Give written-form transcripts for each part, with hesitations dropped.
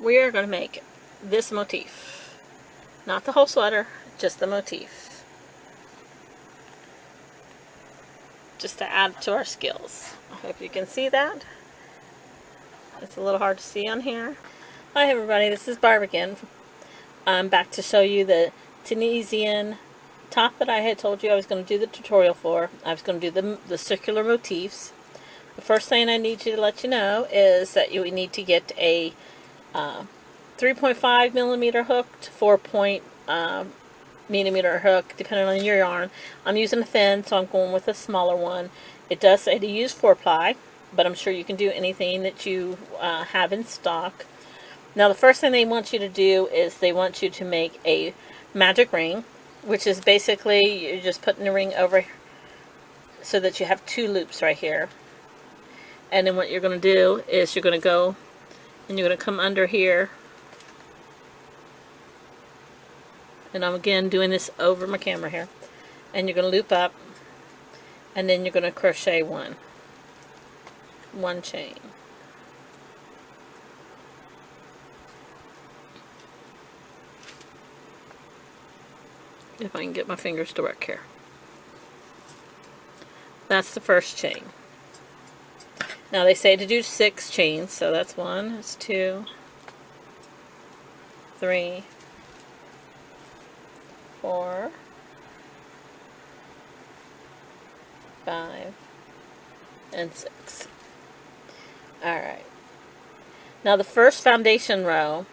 we are going to make this motif. Not the whole sweater, just the motif. Just to add to our skills. I hope you can see that. It's a little hard to see on here. Hi everybody, this is Barb again. I'm back to show you the Tunisian top that I had told you I was going to do the tutorial for. I was going to do the circular motifs. The first thing I need you to let you know is that you need to get a 3.5 millimeter hook to 4 millimeter hook, depending on your yarn. I'm using a thin, so I'm going with a smaller one. It does say to use 4-ply, but I'm sure you can do anything that you have in stock. Now the first thing they want you to do is they want you to make a magic ring, which is basically you're just putting the ring over so that you have 2 loops right here. And then what you're going to do is you're going to go and you're going to come under here. And I'm again doing this over my camera here. And you're going to loop up and then you're going to crochet one chain. If I can get my fingers to work here. That's the first chain. Now they say to do 6 chains, so that's 1, that's 2, 3, 4, 5, and 6. Alright. Now the first foundation row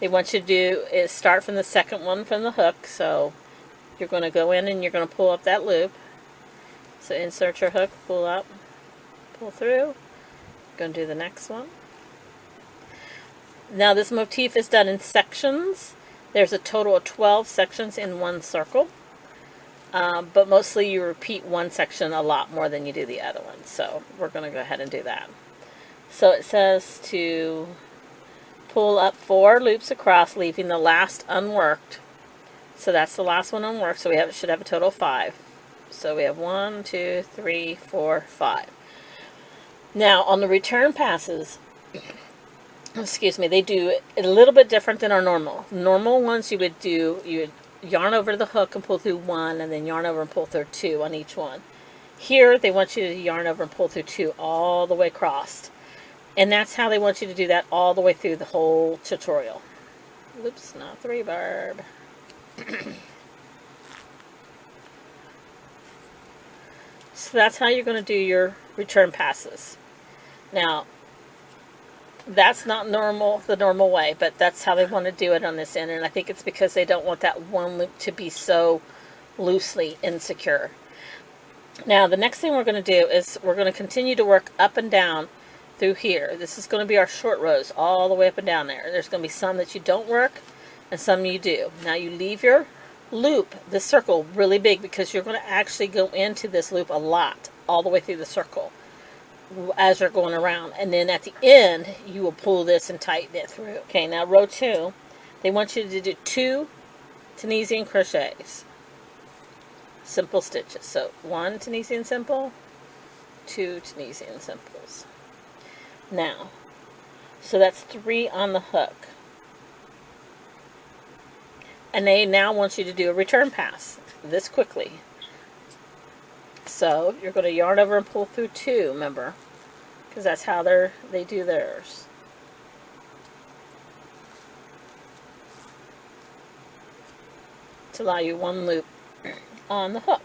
they want you to do is start from the second one from the hook. So you're going to go in and you're going to pull up that loop. So insert your hook, pull up, pull through. Going to do the next one. Now this motif is done in sections. There's a total of 12 sections in one circle. But mostly you repeat one section a lot more than you do the other one. So we're going to go ahead and do that. So it says to pull up 4 loops across, leaving the last unworked. So that's the last one unworked. So we should have a total of 5. So we have 1, 2, 3, 4, 5. Now on the return passes, excuse me, they do it a little bit different than our normal. Normal ones you would yarn over the hook and pull through 1, and then yarn over and pull through 2 on each one. Here they want you to yarn over and pull through 2 all the way across. And that's how they want you to do that all the way through the whole tutorial. Oops, not 3, Barb. So that's how you're going to do your return passes. Now, that's not the normal way, but that's how they want to do it on this end. And I think it's because they don't want that one loop to be so loosely insecure. Now, the next thing we're going to do is we're going to continue to work up and down through here. This is going to be our short rows all the way up and down there. There's going to be some that you don't work and some you do. Now you leave your loop, this circle, really big because you're going to actually go into this loop a lot all the way through the circle as you're going around. And then at the end you will pull this and tighten it through. Okay, now row 2, they want you to do 2 Tunisian crochets. Simple stitches. So 1 Tunisian simple, 2 Tunisian simples. Now, so that's 3 on the hook. And they now want you to do a return pass this quickly. So you're going to yarn over and pull through 2, remember, because that's how they do theirs. To allow you 1 loop on the hook.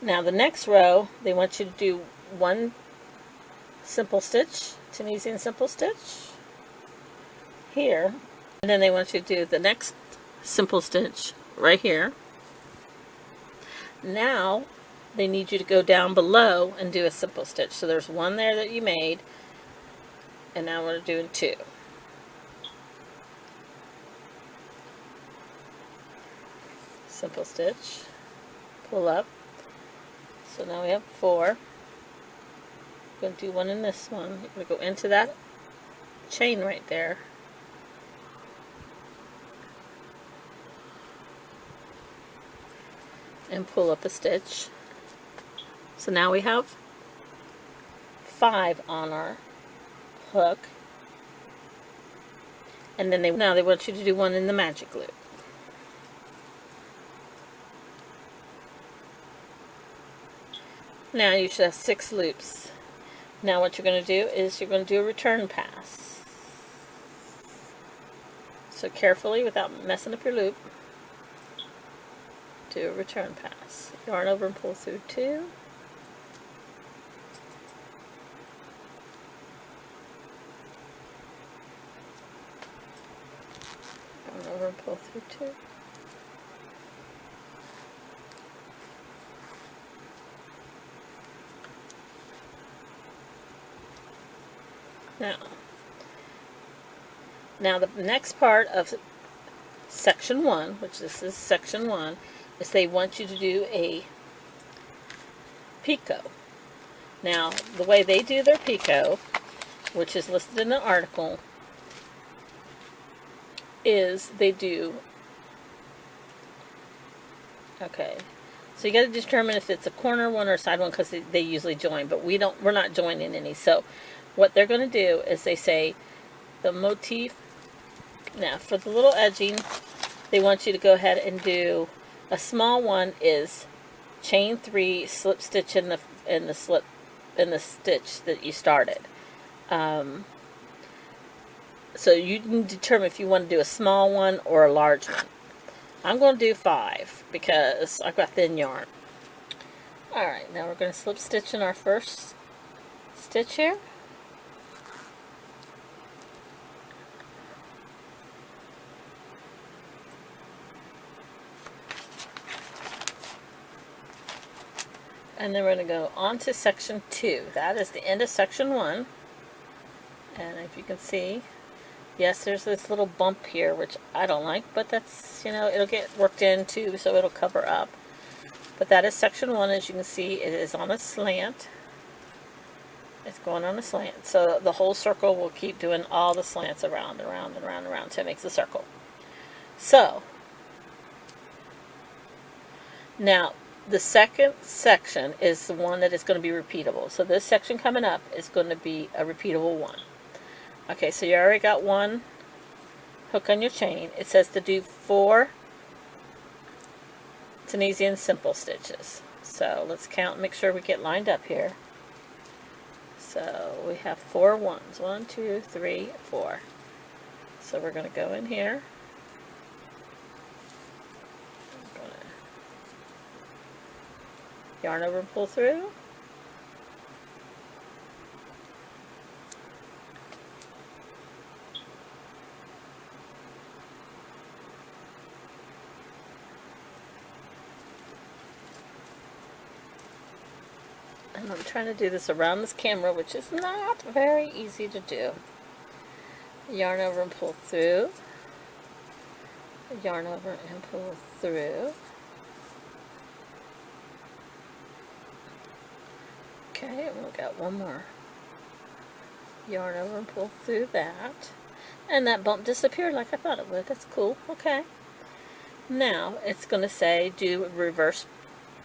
Now the next row, they want you to do 1 simple stitch, Tunisian simple stitch, here. And then they want you to do the next simple stitch right here. Now they need you to go down below and do a simple stitch. So there's 1 there that you made, and now we're doing 2. Simple stitch, pull up. So now we have 4. I'm going to do 1 in this one. I'm going to go into that chain right there. And pull up a stitch. So now we have 5 on our hook, and then now they want you to do one in the magic loop. Now you should have 6 loops. Now what you're going to do is you're going to do a return pass. So carefully, without messing up your loop, do a return pass. Yarn over and pull through 2. Yarn over and pull through 2. Now the next part of section 1, which this is section 1, is they want you to do a picot. Now, the way they do their picot, which is listed in the article, is they do, okay, so you got to determine if it's a corner one or a side one, because they usually join, but we're not joining any. So what they're going to do is they say the motif. Now for the little edging, they want you to go ahead and do a small one is chain 3, slip stitch in the stitch that you started. So you can determine if you want to do a small one or a large one. I'm going to do 5 because I've got thin yarn. Alright, now we're going to slip stitch in our first stitch here. And then we're going to go on to section 2. That is the end of section 1. And if you can see, yes, there's this little bump here, which I don't like, but that's, you know, it'll get worked in too, so it'll cover up. But that is section 1. As you can see, it is on a slant. It's going on a slant. So the whole circle will keep doing all the slants around and around and around and around until it makes a circle. So, now, the second section is the one that is going to be repeatable. So this section coming up is going to be a repeatable one. Okay, so you already got one hook on your chain. It says to do 4 Tunisian simple stitches. So let's count and make sure we get lined up here. So we have 4 ones. 1, 2, 3, 4. So we're going to go in here. Yarn over and pull through. And I'm trying to do this around this camera, which is not very easy to do. Yarn over and pull through. Yarn over and pull through. Okay, and we've got one more. Yarn over and pull through that. And that bump disappeared like I thought it would. That's cool. Okay. Now, it's going to say do reverse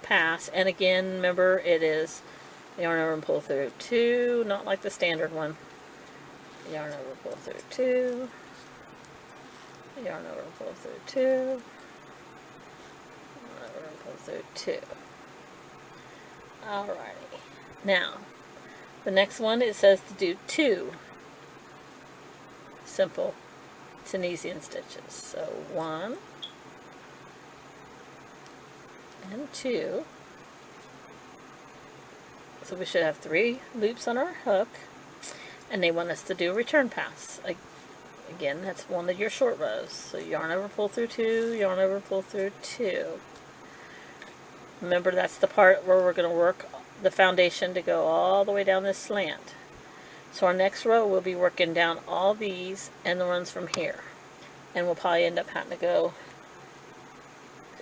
pass. And again, remember, it is yarn over and pull through 2, not like the standard one. Yarn over and pull through 2. Yarn over and pull through 2. Yarn over and pull through 2. Alrighty. Now, the next one, it says to do 2 simple Tunisian stitches. So 1 and 2. So we should have 3 loops on our hook, and they want us to do a return pass. Again, that's one of your short rows. So yarn over, pull through 2, yarn over, pull through 2. Remember, that's the part where we're going to work the foundation to go all the way down this slant. So our next row we'll be working down all these and the ones from here, and we'll probably end up having to go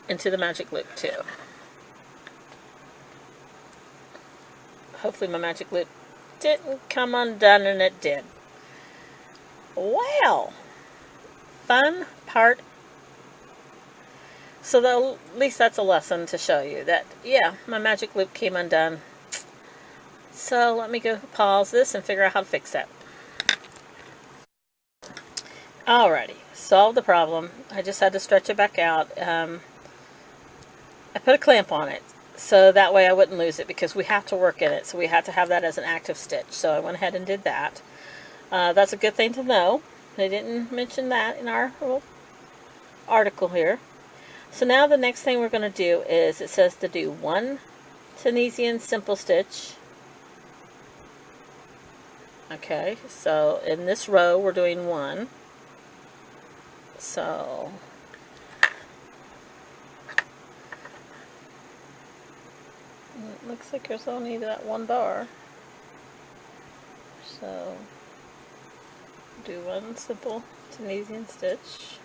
into the magic loop too. Hopefully my magic loop didn't come undone, and it did. Well, fun part. So at least that's a lesson to show you that, yeah, my magic loop came undone. So let me go pause this and figure out how to fix that. Alrighty, solved the problem. I just had to stretch it back out. I put a clamp on it so that way I wouldn't lose it, because we have to work in it, so we have to have that as an active stitch. So I went ahead and did that. That's a good thing to know. They didn't mention that in our little article here. So now the next thing we're going to do is, it says to do 1 Tunisian simple stitch. Okay, so in this row we're doing 1. So it looks like there's only that 1 bar. So do 1 simple Tunisian stitch.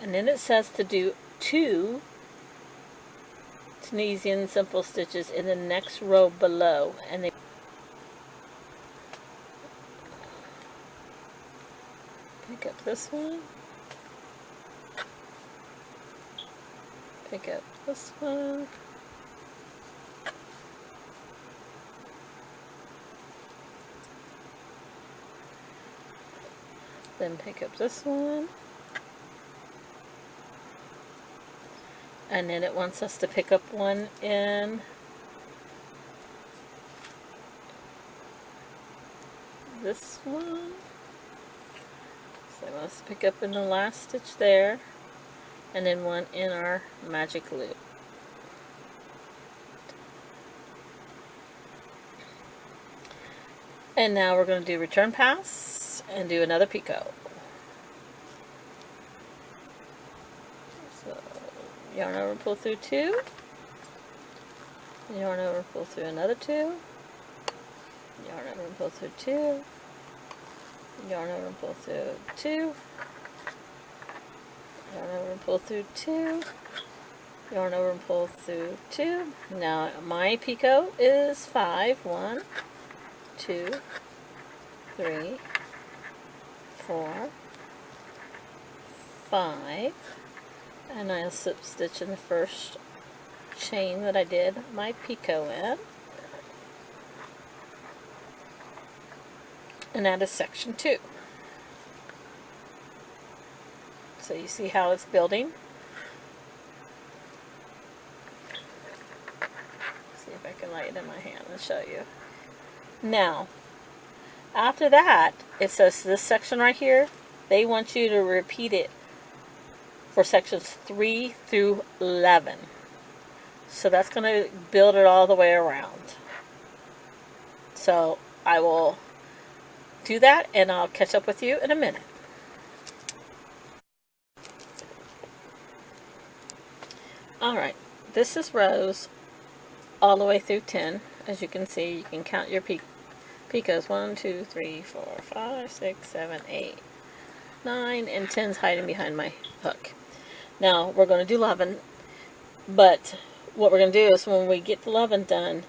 And then it says to do 2 Tunisian simple stitches in the next row below. And then pick up this one. Pick up this one. Then pick up this one. And then it wants us to pick up one in this one. So it wants to pick up in the last stitch there, and then one in our magic loop. And now we're going to do return pass and do another picot. So yarn over, pull through 2, yarn over, pull through another 2, yarn over and pull through 2, yarn over and pull through 2, yarn over and pull through 2, yarn over and pull through 2. Now my picot is 5. 1, 2, 3, 4, 5. And I'll slip stitch in the first chain that I did my picot in. And that is section 2. So you see how it's building. See if I can light it in my hand and show you. Now, after that, it says this section right here, they want you to repeat it for sections 3 through 11. So that's going to build it all the way around. So I will do that and I'll catch up with you in a minute. Alright, this is rows all the way through 10. As you can see, you can count your picots. 1, 2, 3, 4, 5, 6, 7, 8, 9, and 10's hiding behind my hook. Now we're going to do 11, but what we're going to do is when we get the 11 done,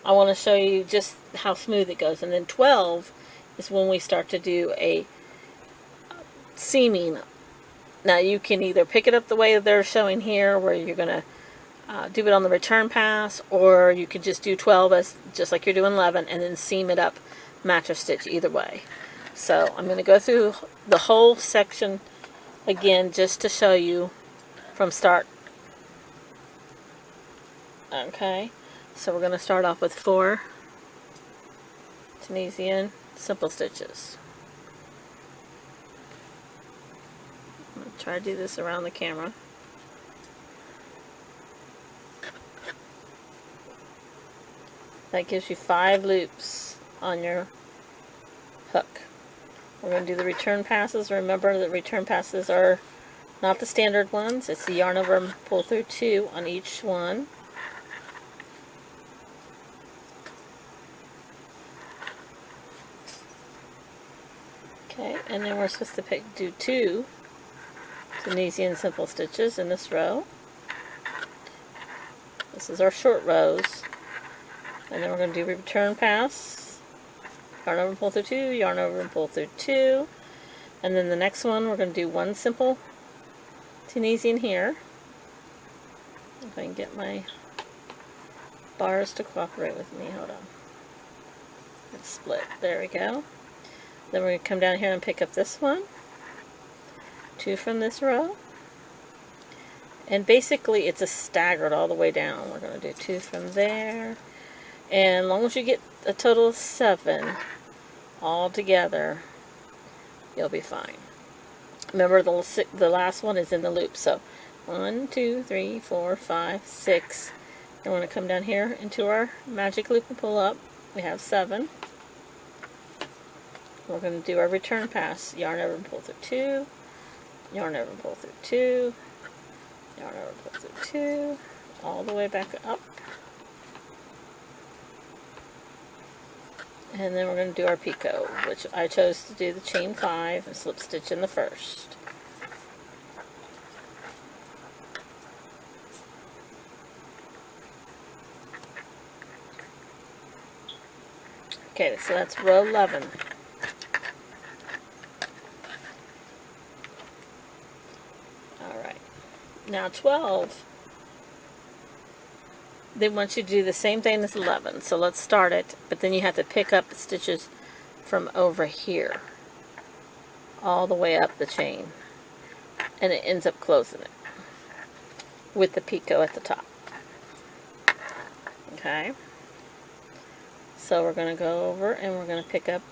I want to show you just how smooth it goes. And then 12 is when we start to do a seaming. Now you can either pick it up the way they're showing here, where you're going to do it on the return pass, or you could just do 12 as just like you're doing 11 and then seam it up, match or stitch, either way. So I'm going to go through the whole section again just to show you from start. Okay, so we're going to start off with 4 Tunisian simple stitches. I'm going to try to do this around the camera. That gives you 5 loops on your hook. We're going to do the return passes. Remember that return passes are not the standard ones. It's the yarn over and pull through 2 on each one. Okay, and then we're supposed to do 2 Tunisian simple stitches in this row. This is our short rows. And then we're going to do return pass, yarn over and pull through 2, yarn over and pull through 2. And then the next one we're going to do 1 simple Tunisian here. If I can get my bars to cooperate with me, hold on. It's split, there we go. Then we're going to come down here and pick up this one, 2 from this row, and basically it's a staggered all the way down. We're going to do 2 from there, and as long as you get a total of 7 all together, you'll be fine. Remember, the last one is in the loop, so 1, 2, 3, 4, 5, 6. And we're going to come down here into our magic loop and pull up. We have 7. We're going to do our return pass. Yarn over and pull through 2. Yarn over and pull through 2. Yarn over and pull through 2. All the way back up. And then we're going to do our picot, which I chose to do the chain 5 and slip stitch in the first. Okay, so that's row 11. Alright, now 12, they want you to do the same thing as 11, so let's start it, but then you have to pick up the stitches from over here, all the way up the chain, and it ends up closing it, with the picot at the top. Okay? So we're going to go over and we're going to pick up,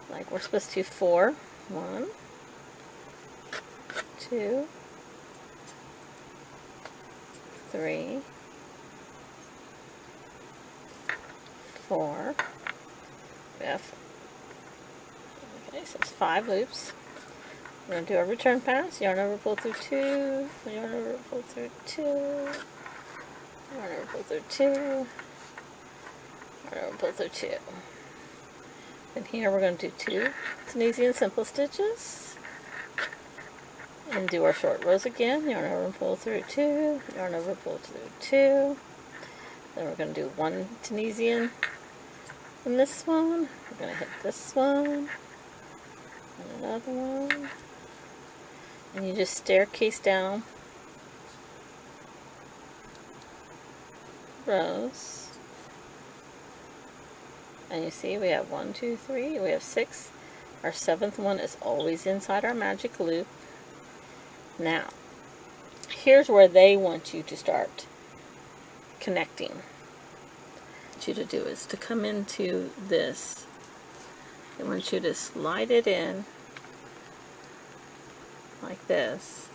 like we're supposed to, 4. 1, 2, 3, 4. Okay, so it's 5 loops. We're going to do our return pass. Yarn over, pull through 2. Yarn over, pull through 2. Yarn over, pull through 2. Pull through 2. And here we're going to do 2 Tunisian simple stitches and do our short rows again. Yarn over and pull through 2. Yarn over, pull through 2. Then we're going to do 1 Tunisian from this one. We're going to hit this one and another one, and you just staircase down rows. And you see we have 1, 2, 3, we have 6. Our 7th one is always inside our magic loop. Now, here's where they want you to start connecting. What you to do is to come into this. They want you to slide it in like this,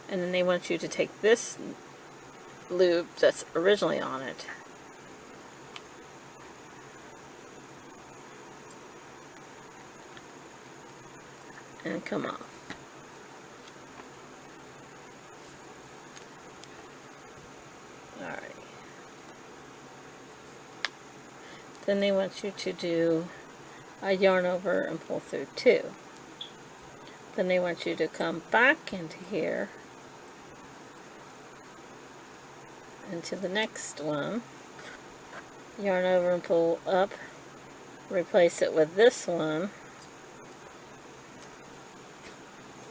and then they want you to take this loop that's originally on it and come off. Alright. Then they want you to do a yarn over and pull through 2. Then they want you to come back into here, into the next one, yarn over and pull up, replace it with this one,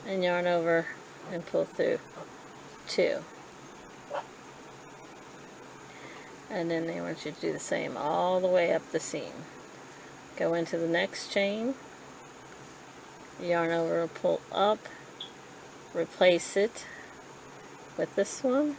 and yarn over and pull through 2. And then they want you to do the same all the way up the seam. Go into the next chain, yarn over and pull up, replace it with this one,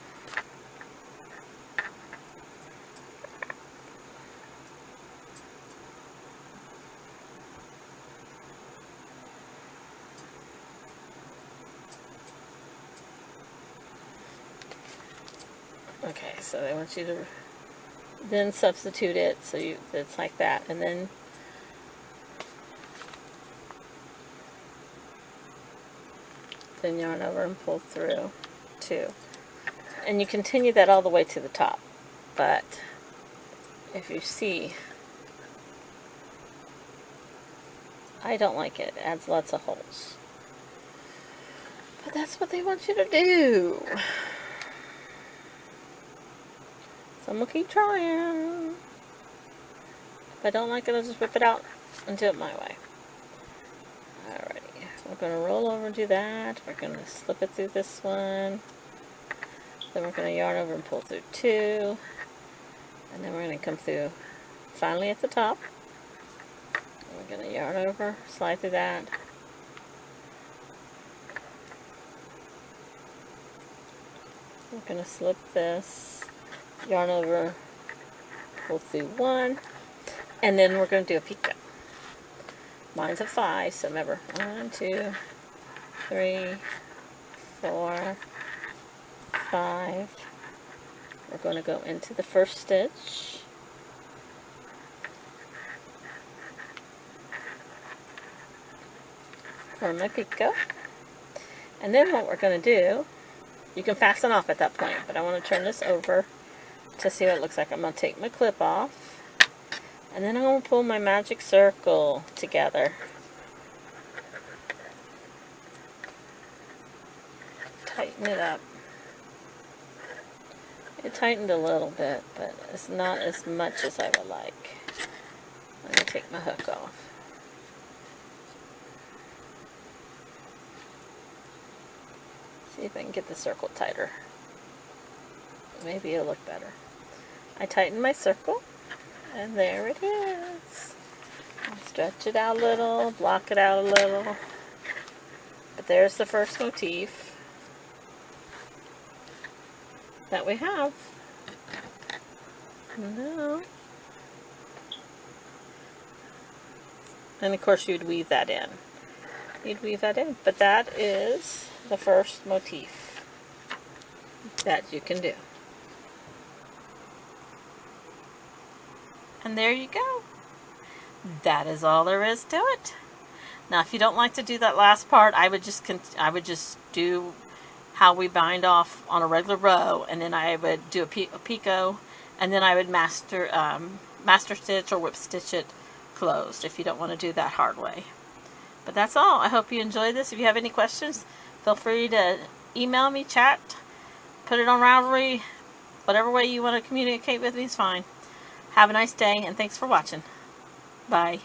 okay, so they want you to then substitute it so it's like that, and then yarn over and pull through 2, and you continue that all the way to the top. But if you see, I don't like it. It adds lots of holes, but that's what they want you to do. So I'm going to keep trying. If I don't like it, I'll just whip it out and do it my way. Alrighty. We're going to roll over and do that. We're going to slip it through this one. Then we're going to yarn over and pull through 2. And then we're going to come through finally at the top. We're I'm going to yarn over, slide through that. I'm going to slip this, yarn over, pull through one, and then we're going to do a picot. Mine's a 5, so remember, 1, 2, 3, 4, 5. We're going to go into the first stitch. For my picot. And then what we're going to do, you can fasten off at that point, but I want to turn this over to see what it looks like. I'm going to take my clip off, and then I'm going to pull my magic circle together. Tighten it up. It tightened a little bit, but it's not as much as I would like. I'm going to take my hook off. See if I can get the circle tighter. Maybe it'll look better. I tighten my circle, and there it is. I'll stretch it out a little, block it out a little. But there's the first motif that we have. No. And of course you'd weave that in. You'd weave that in. But that is the first motif that you can do. And there you go. That is all there is to it. Now if you don't like to do that last part, I would just do how we bind off on a regular row, and then I would do a picot, and then I would master stitch or whip stitch it closed if you don't want to do that hard way. But that's all. I hope you enjoyed this. If you have any questions, feel free to email me, chat, put it on Ravelry, whatever way you want to communicate with me is fine. Have a nice day, and thanks for watching. Bye.